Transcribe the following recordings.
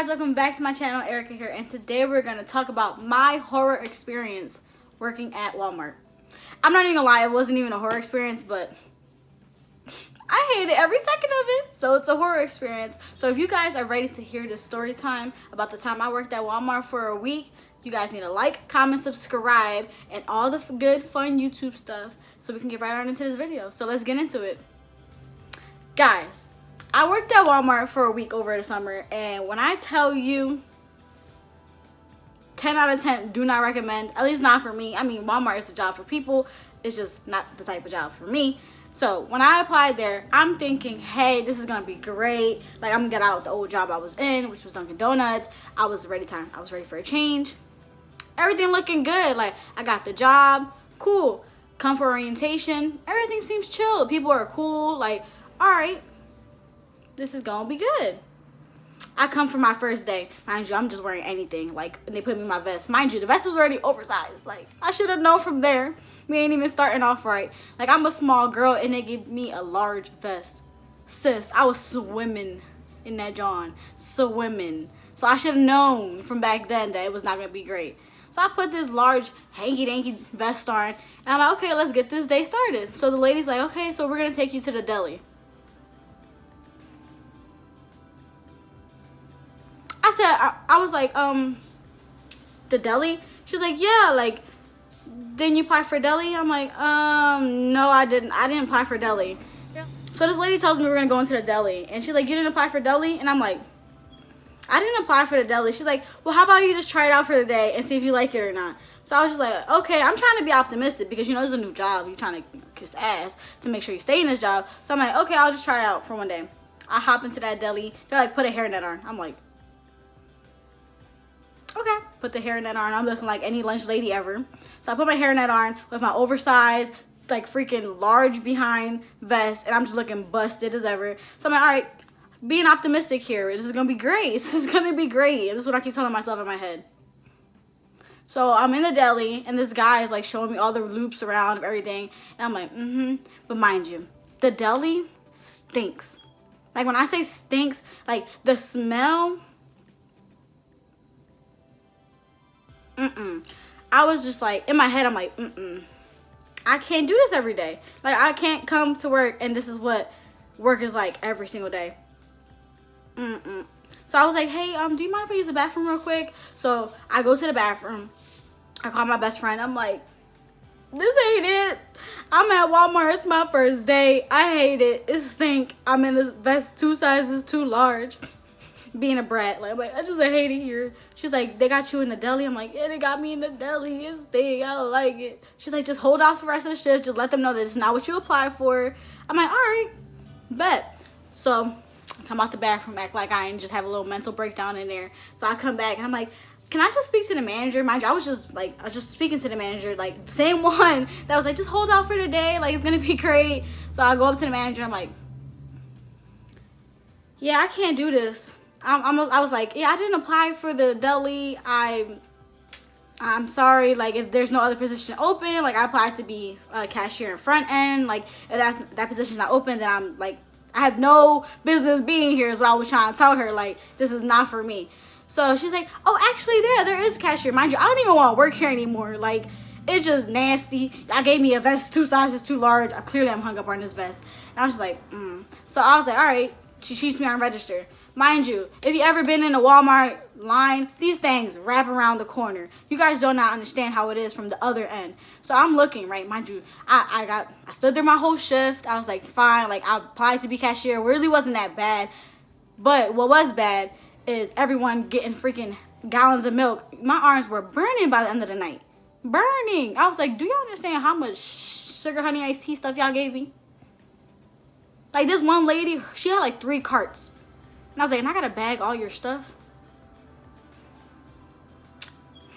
guys, welcome back to my channel. Erica here, and today we're going to talk about my horror experience working at Walmart. I'm not even gonna lie, it wasn't even a horror experience, but I hated every second of it, so it's a horror experience. So if you guys are ready to hear this story time about the time I worked at Walmart for a week, you guys need to like, comment, subscribe, and all the good, fun YouTube stuff so we can get right on into this video. So let's get into it. Guys, I worked at Walmart for a week over the summer, and when I tell you 10 out of 10 do not recommend, at least not for me. I mean, Walmart is a job for people, it's just not the type of job for me. So when I applied there, I'm thinking, hey, this is gonna be great. Like, I'm gonna get out the old job I was in, which was Dunkin' Donuts. I was ready for a change. Everything looking good. Like, I got the job, cool. Come for orientation, everything seems chill. People are cool. Like, all right, this is gonna be good. I come for my first day. Mind you, I'm just wearing anything. Like, and they put me in my vest. Mind you, the vest was already oversized. Like, I should have known from there. We ain't even starting off right. Like, I'm a small girl, and they gave me a large vest. Sis, I was swimming in that John. Swimming. So I should have known from back then that it was not going to be great. So I put this large hanky-danky vest on, and I'm like, okay, let's get this day started. So the lady's like, okay, so we're going to take you to the I was like, the deli? She was like, yeah, like, didn't you apply for deli? I'm like, no, I didn't apply for deli. Yeah. So this lady tells me we're gonna go into the deli, and she's like, you didn't apply for deli? And I'm like, I didn't apply for the deli. She's like, well, how about you just try it out for the day and see if you like it or not? So I was just like, okay, I'm trying to be optimistic because, you know, this is a new job. You're trying to kiss ass to make sure you stay in this job. So I'm like, okay, I'll just try it out for one day. I hop into that deli. They're like, put a hairnet on. I'm like, okay, put the hairnet on. I'm looking like any lunch lady ever. So I put my hairnet on with my oversized, like, freaking large behind vest, and I'm just looking busted as ever. So I'm like, all right, being optimistic here. This is gonna be great. This is gonna be great. This is what I keep telling myself in my head. So I'm in the deli, and this guy is like showing me all the loops around of everything, and I'm like, But mind you, the deli stinks. Like, when I say stinks, like, the smell. I was just like, in my head, I'm like, I can't do this every day. Like, I can't come to work and this is what work is like every single day. So I was like, hey, do you mind if I use the bathroom real quick? So I go to the bathroom. I call my best friend. I'm like, this ain't it. I'm at Walmart. It's my first day. I hate it. It stink. I'm in this vest 2 sizes too large. Being a brat, like, I just hate it here. She's like, they got you in the deli. I'm like, yeah, they got me in the deli. It's stink. I don't like it. She's like, just hold off the rest of the shift. Just let them know that it's not what you applied for. I'm like, all right, bet. So I come out the bathroom, act like I ain't, just have a little mental breakdown in there. So I come back and I'm like, can I just speak to the manager? Mind you, I was just speaking to the manager, like the same one that was like, just hold out for the day. Like, it's gonna be great. So I go up to the manager. I'm like, yeah, I can't do this. I was like, yeah, I didn't apply for the deli. I'm sorry. Like, if there's no other position open, like, I applied to be a cashier in front end. Like, if that position's not open, then I'm like, I have no business being here is what I was trying to tell her. Like, this is not for me. So she's like, oh, actually there is a cashier. Mind you, I don't even want to work here anymore. Like, it's just nasty. Y'all gave me a vest 2 sizes too large. Clearly I'm hung up on this vest. And I was just like, So I was like, all right. She treats me on register. Mind you, if you ever been in a Walmart line, these things wrap around the corner. You guys do not understand how it is from the other end. So I'm looking, right? Mind you, I stood there my whole shift. I was like, fine. Like, I applied to be cashier. Really wasn't that bad. But what was bad is everyone getting freaking gallons of milk. My arms were burning by the end of the night. Burning. I was like, do y'all understand how much sugar, honey, iced tea stuff y'all gave me? Like, this one lady, she had like 3 carts. And I was like, and I gotta bag all your stuff?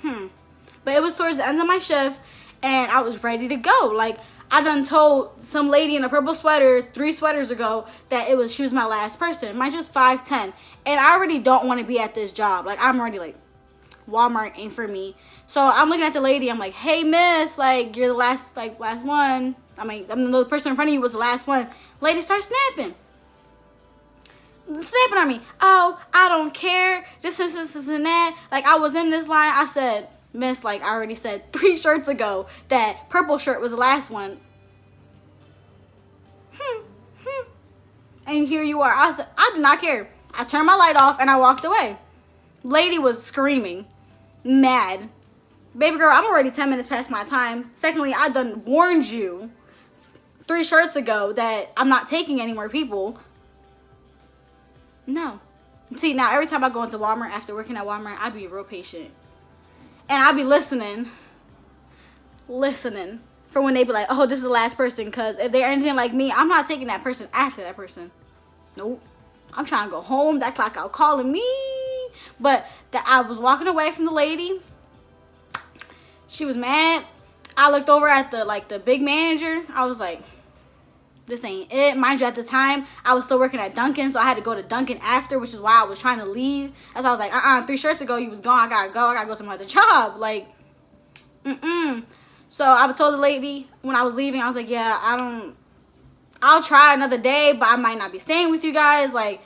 But it was towards the end of my shift, and I was ready to go. Like, I done told some lady in a purple sweater 3 sweaters ago that she was my last person. Mine was 5'10", and I already don't want to be at this job. Like, I'm already like, Walmart ain't for me. So I'm looking at the lady. I'm like, hey, miss, like, you're the last one. I mean, the person in front of you was the last one. Lady starts snapping. snapping at me. Oh, I don't care. This, and that. Like, I was in this line. I said, miss, like I already said 3 shirts ago, that purple shirt was the last one. And here you are. I said, I did not care. I turned my light off and I walked away. Lady was screaming, mad. Baby girl, I'm already 10 minutes past my time. Secondly, I done warned you 3 shirts ago that I'm not taking any more people. No. See, now every time I go into Walmart after working at Walmart, I be real patient. And I be listening for when they be like, oh, this is the last person. Because if they're anything like me, I'm not taking that person after that person. Nope. I'm trying to go home. That clock out calling me. But that I was walking away from the lady. She was mad. I looked over at the big manager. I was like, this ain't it. Mind you, at the time, I was still working at Dunkin', so I had to go to Dunkin' after, which is why I was trying to leave. As I was like, 3 shirts ago, you was gone. I gotta go to my other job. Like, So I told the lady when I was leaving, I was like, yeah, I'll try another day, but I might not be staying with you guys. Like,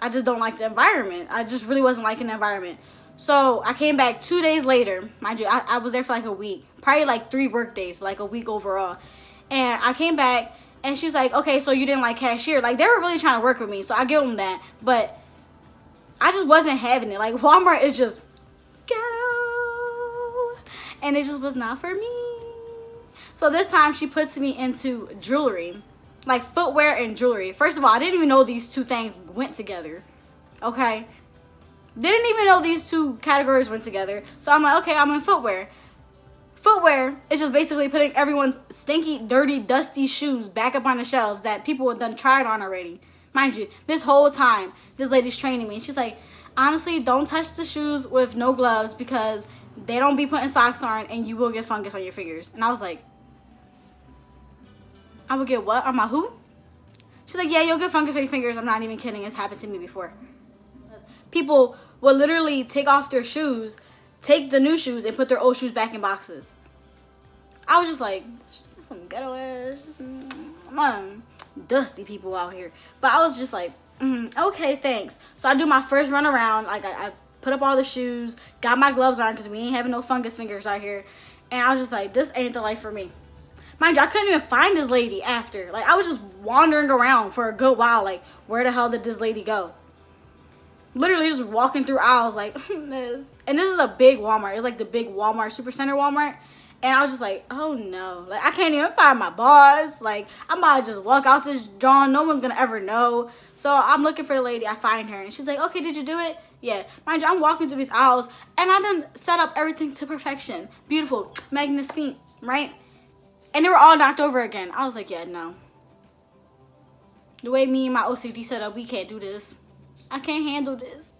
I just don't like the environment. I just really wasn't liking the environment. So I came back 2 days later. Mind you, I was there for like a week. Probably like 3 work days, but like a week overall. And I came back, and she's like, okay, so you didn't like cashier. Like, they were really trying to work with me, so I give them that. But I just wasn't having it. Like, Walmart is just ghetto. And it just was not for me. So this time, she puts me into jewelry. Like, footwear and jewelry. First of all, I didn't even know these 2 things went together. Okay? Didn't even know these 2 categories went together. So I'm like, okay, I'm in footwear. Footwear is just basically putting everyone's stinky, dirty, dusty shoes back up on the shelves that people have done tried on already. Mind you, this whole time, this lady's training me. She's like, honestly, don't touch the shoes with no gloves because they don't be putting socks on and you will get fungus on your fingers. And I was like, I would get what? On my who? She's like, yeah, you'll get fungus on your fingers. I'm not even kidding. It's happened to me before. People will literally take off their shoes, take the new shoes, and put their old shoes back in boxes. I was just like, some ghetto ass, dusty people out here. But I was just like, okay, thanks. So I do my first run around. Like, I put up all the shoes, got my gloves on because we ain't having no fungus fingers out here. And I was just like, this ain't the life for me. Mind you, I couldn't even find this lady after. Like, I was just wandering around for a good while. Like, where the hell did this lady go? Literally just walking through aisles like, this. And this is a big Walmart. It's like the big Walmart, Supercenter Walmart. And I was just like, oh no. Like, I can't even find my boss. Like, I'm about to just walk out this John. No one's going to ever know. So I'm looking for the lady. I find her. And she's like, okay, did you do it? Yeah. Mind you, I'm walking through these aisles. And I done set up everything to perfection. Beautiful. Magnificent. Right? And they were all knocked over again. I was like, yeah, no. The way me and my OCD set up, we can't do this. I can't handle this.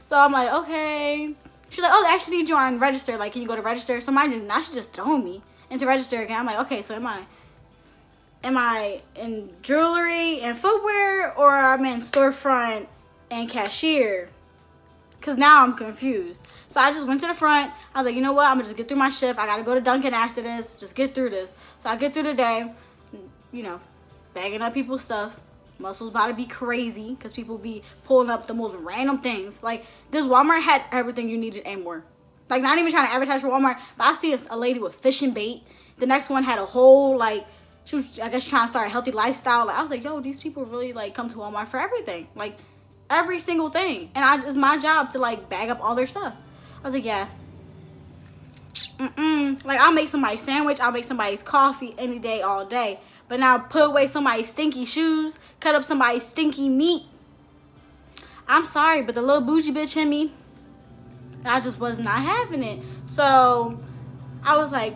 So I'm like, okay. She's like, oh, they actually need you on register. Like, can you go to register? So mind you, now she's just throwing me into register again. I'm like, okay, so am I in jewelry and footwear, or I'm in storefront and cashier? Because now I'm confused. So I just went to the front. I was like, you know what? I'm going to just get through my shift. I got to go to Dunkin' after this. Just get through this. So I get through the day, you know, bagging up people's stuff. Muscles about to be crazy because people be pulling up the most random things. Like, this Walmart had everything you needed and more. Like, not even trying to advertise for Walmart, but I see a lady with fishing bait. The next one had a whole, like, she was, I guess, trying to start a healthy lifestyle. Like, I was like, yo, these people really, like, come to Walmart for everything. Like, every single thing. And it's my job to, like, bag up all their stuff. I was like, yeah. Like, I'll make somebody's sandwich. I'll make somebody's coffee any day, all day. But now put away somebody's stinky shoes, cut up somebody's stinky meat. I'm sorry, but the little bougie bitch in me, I just was not having it. So I was like,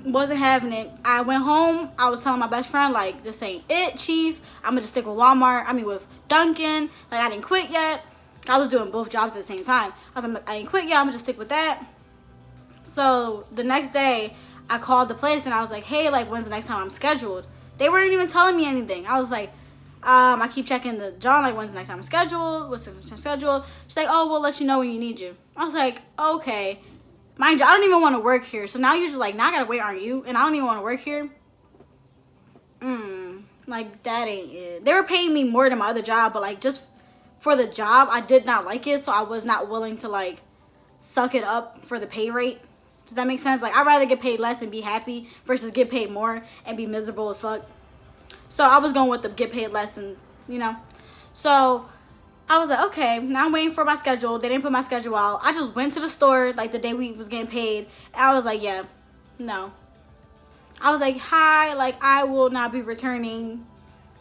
wasn't having it. I went home. I was telling my best friend, like, this ain't it, chief. I'm going to just stick with Walmart. I mean, with Dunkin'. Like, I didn't quit yet. I was doing both jobs at the same time. I was like, I ain't quit yet. I'm going to just stick with that. So the next day, I called the place and I was like, hey, like, when's the next time I'm scheduled? They weren't even telling me anything. I was like, I keep checking the John, like, when's the next time I'm scheduled? What's the next time I'm scheduled? She's like, oh, we'll let you know when you need you. I was like, okay. Mind you, I don't even want to work here. So now you're just like, now I got to wait on you and I don't even want to work here. Like, that ain't it. They were paying me more than my other job, but like, just for the job, I did not like it, so I was not willing to like suck it up for the pay rate. Does that make sense? Like, I'd rather get paid less and be happy versus get paid more and be miserable as fuck. So I was going with the get paid less, and you know. So I was like, okay, now I'm waiting for my schedule. They didn't put my schedule out. I just went to the store like the day we was getting paid, and I was like, yeah, no. I was like, hi, like, I will not be returning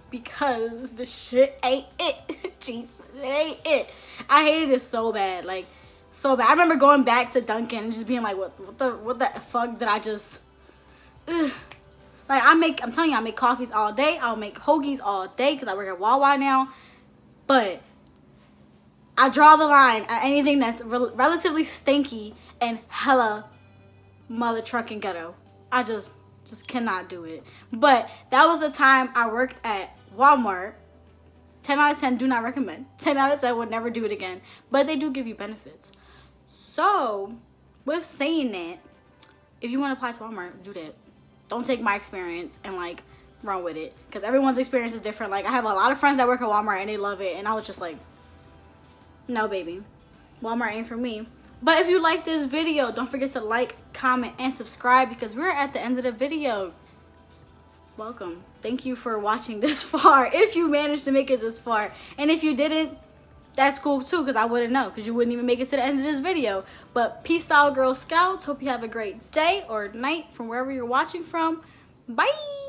because the shit ain't it. Chief, it ain't it. I hated it so bad, like, so bad. I remember going back to Dunkin' and just being like, what the fuck did I just, ugh. Like, I'm telling you, I make coffees all day. I'll make hoagies all day because I work at Wawa now. But I draw the line at anything that's relatively stinky and hella mother trucking ghetto. I just cannot do it. But that was the time I worked at Walmart. 10 out of 10, do not recommend. 10 out of 10, would never do it again. But they do give you benefits. So, with saying that, if you want to apply to Walmart, do that. Don't take my experience and like run with it. Because everyone's experience is different. Like, I have a lot of friends that work at Walmart and they love it. And I was just like, no, baby. Walmart ain't for me. But if you like this video, don't forget to like, comment, and subscribe because we're at the end of the video. Welcome. Thank you for watching this far, if you managed to make it this far. And if you didn't, that's cool too, because I wouldn't know, because you wouldn't even make it to the end of this video. But peace out, Girl Scouts. Hope you have a great day or night from wherever you're watching from. Bye.